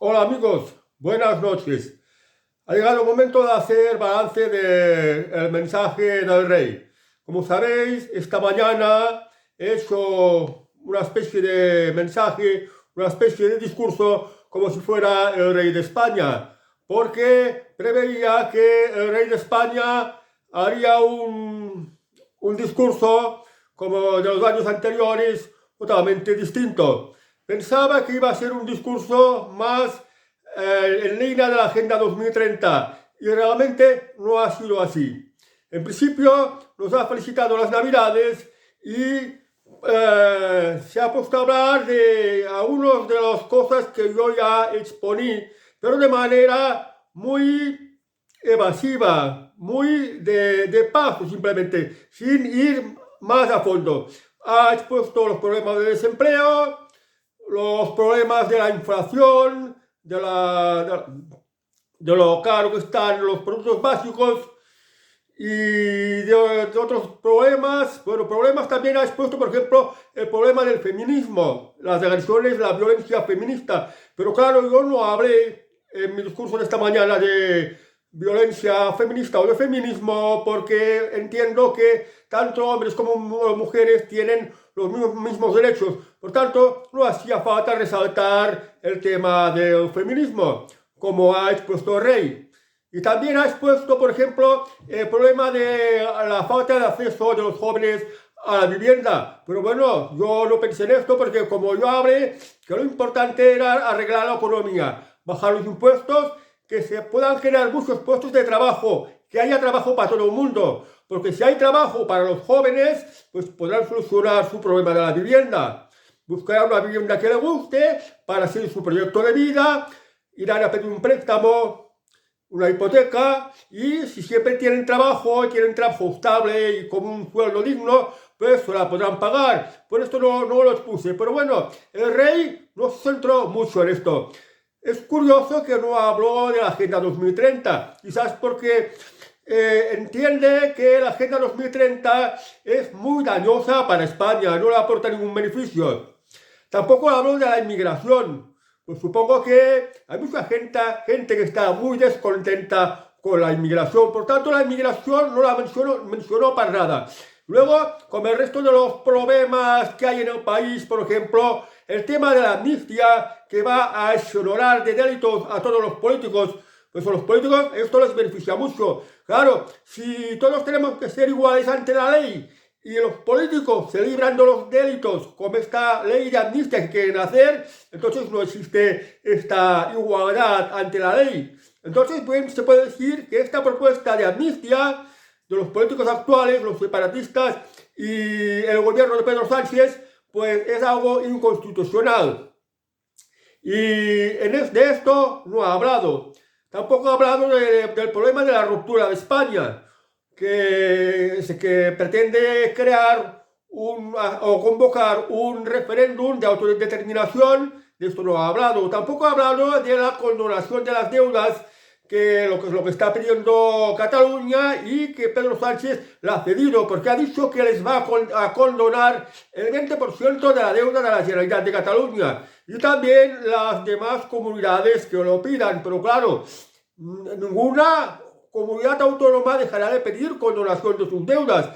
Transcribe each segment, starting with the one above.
Hola amigos, buenas noches. Ha llegado el momento de hacer balance del mensaje del rey. Como sabéis, esta mañana he hecho una especie de mensaje, una especie de discurso como si fuera el rey de España, porque preveía que el rey de España haría un discurso como de los años anteriores, totalmente distinto. Pensaba que iba a ser un discurso más en línea de la Agenda 2030 y realmente no ha sido así. En principio nos ha felicitado las Navidades y se ha puesto a hablar de algunas de las cosas que yo ya exponí, pero de manera muy evasiva, muy de paso simplemente, sin ir más a fondo. Ha expuesto los problemas de desempleo, los problemas de la inflación, de lo caro que están los productos básicos y de otros problemas. Bueno, problemas también ha expuesto, por ejemplo, el problema del feminismo, las agresiones, la violencia feminista. Pero claro, yo no hablé en mi discurso de esta mañana de violencia feminista o de feminismo porque entiendo que tanto hombres como mujeres tienen los mismos derechos. Por tanto, no hacía falta resaltar el tema del feminismo, como ha expuesto el rey. Y también ha expuesto, por ejemplo, el problema de la falta de acceso de los jóvenes a la vivienda. Pero bueno, yo no pensé en esto porque como yo hablé, que lo importante era arreglar la economía, bajar los impuestos, que se puedan generar muchos puestos de trabajo, que haya trabajo para todo el mundo. Porque si hay trabajo para los jóvenes, pues podrán solucionar su problema de la vivienda. Buscarán una vivienda que les guste para hacer su proyecto de vida, irán a pedir un préstamo, una hipoteca, y si siempre tienen trabajo estable y con un sueldo digno, pues se la podrán pagar. Por esto no lo expuse. Pero bueno, el rey no se centró mucho en esto. Es curioso que no habló de la Agenda 2030, quizás porque entiende que la Agenda 2030 es muy dañosa para España, no le aporta ningún beneficio. Tampoco habló de la inmigración. Pues supongo que hay mucha gente que está muy descontenta con la inmigración. Por tanto, la inmigración no la mencionó para nada. Luego, como el resto de los problemas que hay en el país, por ejemplo, el tema de la amnistía, que va a exonerar de delitos a todos los políticos, pues a los políticos esto les beneficia mucho. Claro, si todos tenemos que ser iguales ante la ley y los políticos se libran de los delitos, como esta ley de amnistía que quieren hacer, entonces no existe esta igualdad ante la ley. Entonces pues, se puede decir que esta propuesta de amnistía de los políticos actuales, los separatistas y el gobierno de Pedro Sánchez, pues es algo inconstitucional. Y de esto no ha hablado. Tampoco ha hablado del problema de la ruptura de España, que pretende crear o convocar un referéndum de autodeterminación. De esto no ha hablado. Tampoco ha hablado de la condonación de las deudas, que lo que está pidiendo Cataluña y que Pedro Sánchez la ha cedido, porque ha dicho que les va a condonar el 20% de la deuda de la Generalitat de Cataluña y también las demás comunidades que lo pidan. Pero claro, ninguna comunidad autónoma dejará de pedir condonación de sus deudas.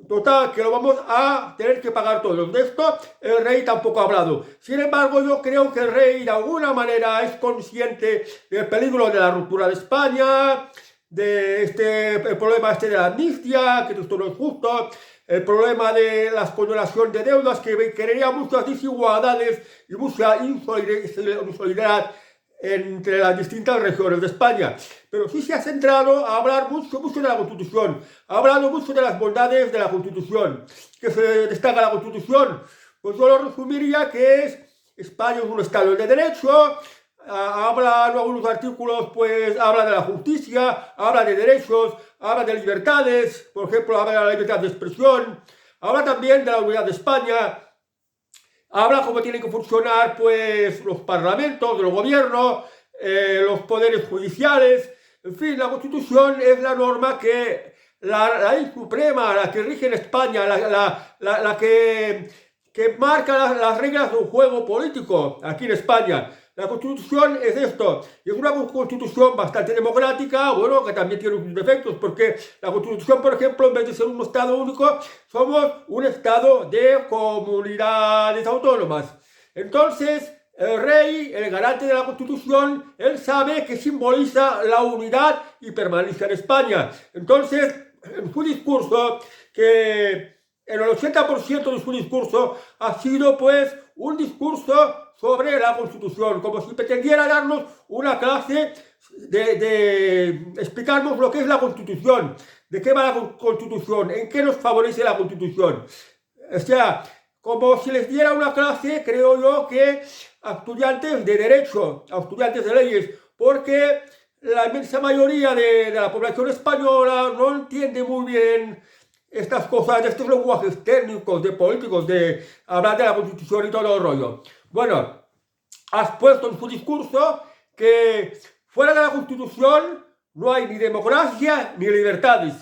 Total, que lo vamos a tener que pagar todos. De esto el rey tampoco ha hablado. Sin embargo, yo creo que el rey de alguna manera es consciente del peligro de la ruptura de España, de el problema de la amnistía, que esto no es justo, el problema de la condonación de deudas, que crearía muchas desigualdades y mucha insolidaridad entre las distintas regiones de España. Pero sí se ha centrado a hablar mucho de la Constitución. Ha hablado mucho de las bondades de la Constitución. ¿Qué se destaca la Constitución? Pues yo lo resumiría que España es un Estado de Derecho. Habla en algunos artículos, pues habla de la justicia, habla de derechos, habla de libertades, por ejemplo, habla de la libertad de expresión, habla también de la unidad de España. Habla cómo tienen que funcionar pues los parlamentos, los gobiernos, los poderes judiciales. En fin, la Constitución es la norma que, la ley suprema, la que rige en España, la que marca las reglas de un juego político aquí en España. La Constitución es esto, y es una Constitución bastante democrática, bueno, que también tiene sus defectos, porque la Constitución, por ejemplo, en vez de ser un Estado único, somos un Estado de comunidades autónomas. Entonces, el rey, el garante de la Constitución, él sabe que simboliza la unidad y permanencia en España. Entonces, en su discurso, que en el 80% de su discurso ha sido pues un discurso sobre la Constitución, como si pretendiera darnos una clase de explicarnos lo que es la Constitución, de qué va la Constitución, en qué nos favorece la Constitución. O sea, como si les diera una clase, creo yo, que a estudiantes de Derecho, a estudiantes de Leyes, porque la inmensa mayoría de la población española no entiende muy bien estas cosas, estos lenguajes técnicos, de políticos, de hablar de la Constitución y todo el rollo. Bueno, has puesto en su discurso que fuera de la Constitución no hay ni democracia ni libertades.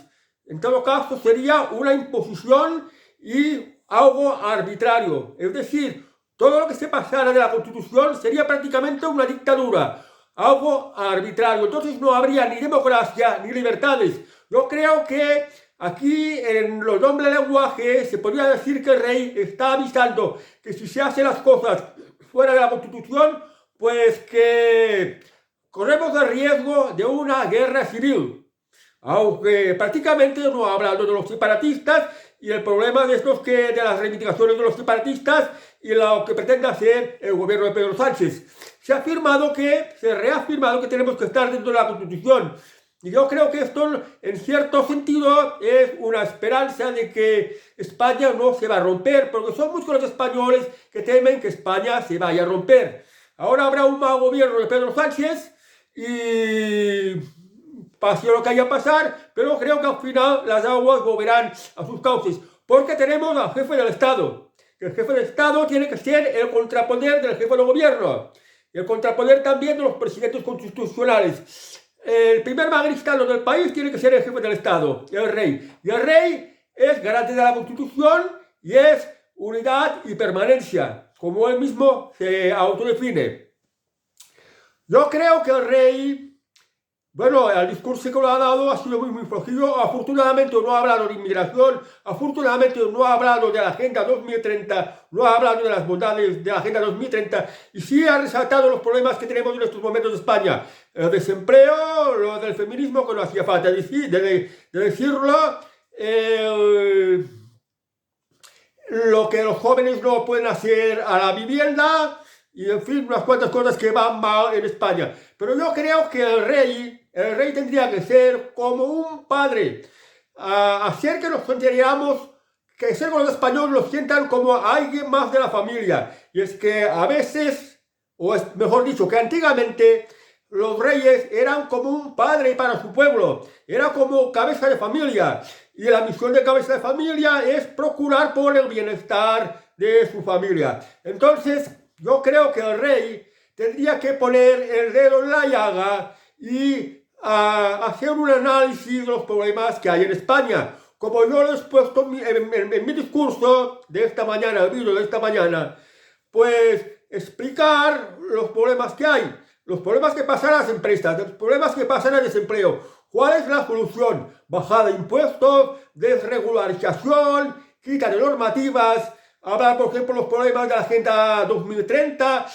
En todo caso, sería una imposición y algo arbitrario. Es decir, todo lo que se pasara de la Constitución sería prácticamente una dictadura, algo arbitrario. Entonces no habría ni democracia ni libertades. Yo creo que aquí en los dobles lenguajes se podría decir que el rey está avisando que si se hacen las cosas fuera de la Constitución, pues que corremos el riesgo de una guerra civil. Aunque prácticamente no ha hablado de los separatistas y el problema de estos que de las reivindicaciones de los separatistas y lo que pretende hacer el gobierno de Pedro Sánchez. Se ha reafirmado que tenemos que estar dentro de la Constitución. Y yo creo que esto, en cierto sentido, es una esperanza de que España no se va a romper, porque son muchos los españoles que temen que España se vaya a romper. Ahora habrá un mal gobierno de Pedro Sánchez y pase lo que haya a pasar, pero creo que al final las aguas volverán a sus cauces, porque tenemos al jefe del Estado. El jefe del Estado tiene que ser el contrapoder del jefe de gobierno, y el contrapoder también de los presidentes constitucionales. El primer magistrado del país tiene que ser el jefe del Estado, el rey. Y el rey es garante de la Constitución y es unidad y permanencia, como él mismo se autodefine. Yo creo que el rey, bueno, el discurso que lo ha dado ha sido muy flojillo. Afortunadamente no ha hablado de inmigración, afortunadamente no ha hablado de la Agenda 2030, no ha hablado de las bondades de la Agenda 2030 y sí ha resaltado los problemas que tenemos en estos momentos de España. El desempleo, lo del feminismo, que no hacía falta de decirlo, lo que los jóvenes no pueden hacer a la vivienda y en fin, unas cuantas cosas que van mal en España. Pero yo creo que el rey tendría que ser como un padre, hacer que nos sentiríamos, que ser con los españoles los sientan como alguien más de la familia. Y es que a veces, o es mejor dicho, que antiguamente los reyes eran como un padre para su pueblo, era como cabeza de familia. Y la misión de cabeza de familia es procurar por el bienestar de su familia. Entonces, yo creo que el rey tendría que poner el dedo en la llaga y hacer un análisis de los problemas que hay en España. Como yo lo he expuesto en mi discurso de esta mañana, el vídeo de esta mañana, pues explicar los problemas que hay, los problemas que pasan a las empresas, los problemas que pasan al desempleo. ¿Cuál es la solución? Bajada de impuestos, desregularización, quita de normativas, hablar, por ejemplo, de los problemas de la Agenda 2030,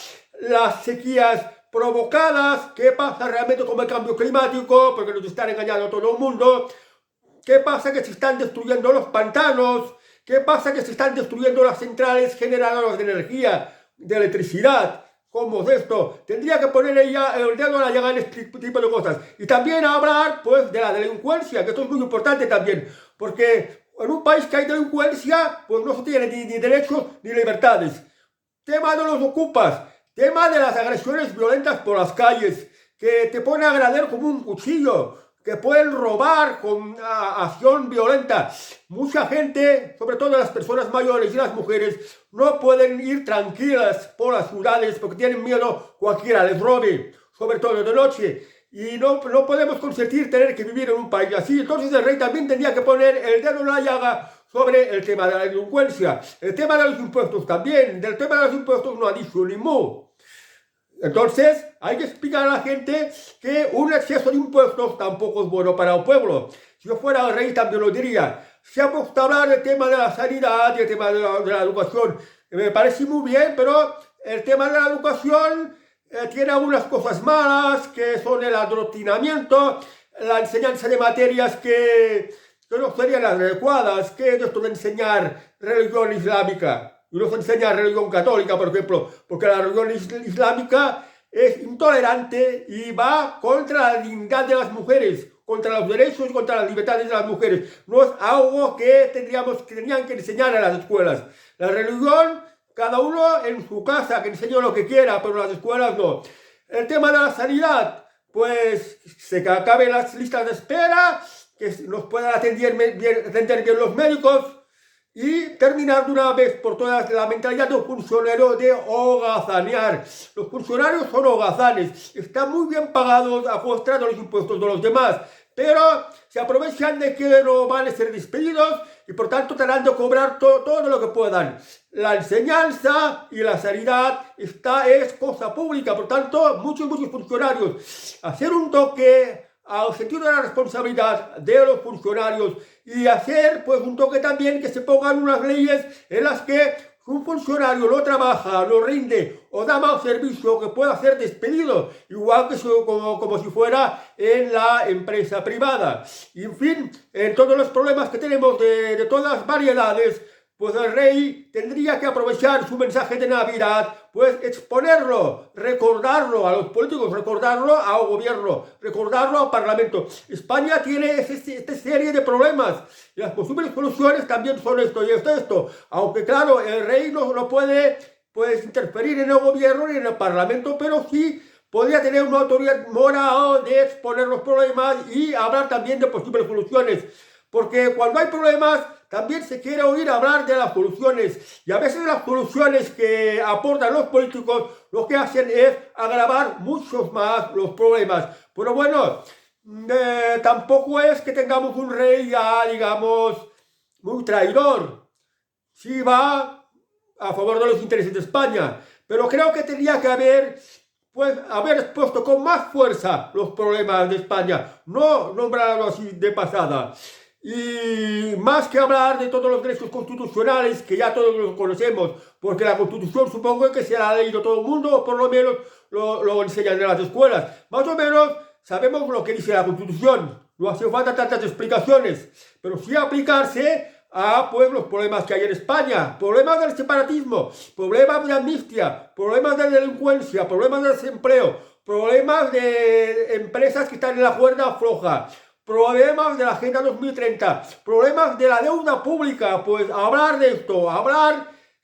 las sequías provocadas, qué pasa realmente con el cambio climático, porque nos están engañando a todo el mundo, qué pasa que se están destruyendo los pantanos, qué pasa que se están destruyendo las centrales generadoras de energía, de electricidad. ¿Cómo es esto? Tendría que poner ella el dedo a la llaga en este tipo de cosas. Y también hablar, pues, de la delincuencia, que esto es muy importante también, porque en un país que hay delincuencia, pues no se tiene ni derechos ni libertades. Tema de los ocupas, tema de las agresiones violentas por las calles, que te ponen a agredir como un cuchillo, que pueden robar con acción violenta. Mucha gente, sobre todo las personas mayores y las mujeres, no pueden ir tranquilas por las ciudades porque tienen miedo cualquiera les robe, sobre todo de noche. Y no podemos consentir tener que vivir en un país así. Entonces el rey también tendría que poner el dedo en la llaga sobre el tema de la delincuencia. El tema de los impuestos también. Del tema de los impuestos no ha dicho ni mu. Entonces, hay que explicar a la gente que un exceso de impuestos tampoco es bueno para el pueblo. Si yo fuera el rey también lo diría. Se ha puesto a hablar del tema de la sanidad y el tema de la educación. Me parece muy bien, pero el tema de la educación tiene algunas cosas malas, que son el adoctrinamiento, la enseñanza de materias que no serían las adecuadas, que es esto de enseñar religión islámica y no se enseña religión católica, por ejemplo, porque la religión islámica es intolerante y va contra la dignidad de las mujeres, contra los derechos y contra las libertades de las mujeres. No es algo que tenían que enseñar en las escuelas. La religión, cada uno en su casa, que enseñe lo que quiera, pero en las escuelas no. El tema de la sanidad, pues se acaben las listas de espera, que nos puedan atender bien los médicos, y terminar de una vez por todas la mentalidad de un funcionario de holgazanear. Los funcionarios son holgazanes, están muy bien pagados a costa de los impuestos de los demás, pero se aprovechan de que no van a ser despedidos y por tanto tratarán de cobrar todo lo que puedan. La enseñanza y la sanidad es cosa pública, por tanto muchos funcionarios hacer un toque al sentido de la responsabilidad de los funcionarios y hacer pues un toque también que se pongan unas leyes en las que un funcionario no trabaja, no rinde o da mal servicio, que pueda ser despedido, igual que como si fuera en la empresa privada. Y en fin, en todos los problemas que tenemos de todas variedades, pues el rey tendría que aprovechar su mensaje de Navidad, pues exponerlo, recordarlo a los políticos, recordarlo al gobierno, recordarlo al Parlamento. España tiene esta serie de problemas y las posibles soluciones también son esto y esto. Aunque claro, el rey no puede pues, interferir en el gobierno ni en el Parlamento, pero sí podría tener una autoridad moral de exponer los problemas y hablar también de posibles soluciones. Porque cuando hay problemas, también se quiere oír hablar de las soluciones. Y a veces las soluciones que aportan los políticos lo que hacen es agravar muchos más los problemas. Pero bueno, tampoco es que tengamos un rey ya, digamos, muy traidor. Sí va a favor de los intereses de España. Pero creo que tendría que haber expuesto con más fuerza los problemas de España. No nombrarlo así de pasada. Y más que hablar de todos los derechos constitucionales, que ya todos los conocemos, porque la Constitución supongo que se la ha leído todo el mundo, o por lo menos lo enseñan en las escuelas. Más o menos sabemos lo que dice la Constitución, no hace falta tantas explicaciones, pero sí aplicarse a pues, los problemas que hay en España, problemas del separatismo, problemas de amnistía, problemas de delincuencia, problemas de desempleo, problemas de empresas que están en la cuerda floja, problemas de la Agenda 2030, problemas de la deuda pública, pues hablar de esto,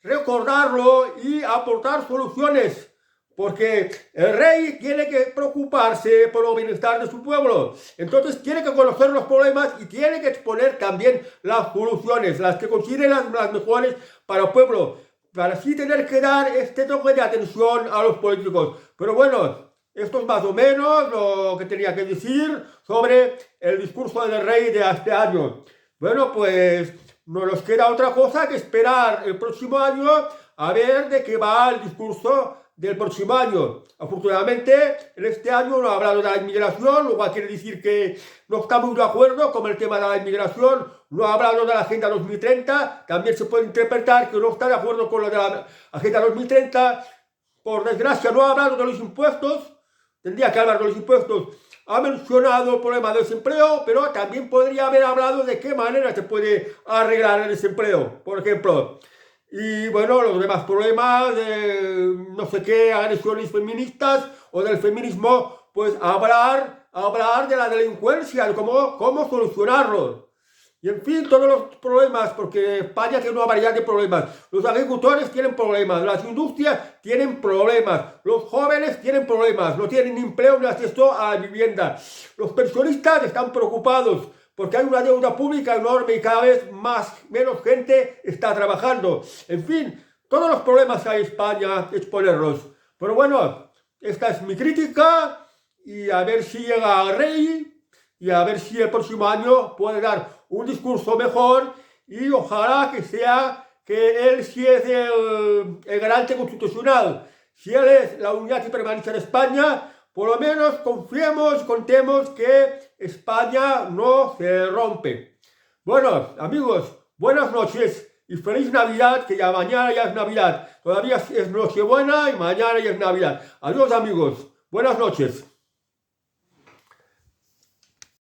recordarlo y aportar soluciones, porque el rey tiene que preocuparse por el bienestar de su pueblo, entonces tiene que conocer los problemas y tiene que exponer también las soluciones, las que considere las mejores para el pueblo, para así tener que dar este toque de atención a los políticos. Pero bueno, esto es más o menos lo que tenía que decir sobre el discurso del rey de este año. Bueno, pues no nos queda otra cosa que esperar el próximo año a ver de qué va el discurso del próximo año. Afortunadamente, en este año no ha hablado de la inmigración, lo cual quiere decir que no está muy de acuerdo con el tema de la inmigración, no ha hablado de la Agenda 2030, también se puede interpretar que no está de acuerdo con lo de la Agenda 2030, por desgracia no ha hablado de los impuestos, tendría que hablar de los impuestos. Ha mencionado el problema del desempleo, pero también podría haber hablado de qué manera se puede arreglar el desempleo, por ejemplo. Y bueno, los demás problemas de no sé qué agresiones feministas o del feminismo, pues hablar de la delincuencia, de cómo solucionarlo. Y en fin, todos los problemas, porque España tiene una variedad de problemas. Los agricultores tienen problemas, las industrias tienen problemas, los jóvenes tienen problemas, no tienen ni empleo ni acceso a la vivienda. Los pensionistas están preocupados porque hay una deuda pública enorme y cada vez menos gente está trabajando. En fin, todos los problemas que hay en España, exponerlos. Pero bueno, esta es mi crítica y a ver si llega al rey y a ver si el próximo año puede dar un discurso mejor y ojalá que él sí es el garante constitucional. si él es la unidad que permanece en España, por lo menos confiemos, contemos que España no se rompe. Bueno, amigos, buenas noches y feliz Navidad, que ya mañana ya es Navidad. Todavía es Nochebuena y mañana ya es Navidad. Adiós, amigos. Buenas noches.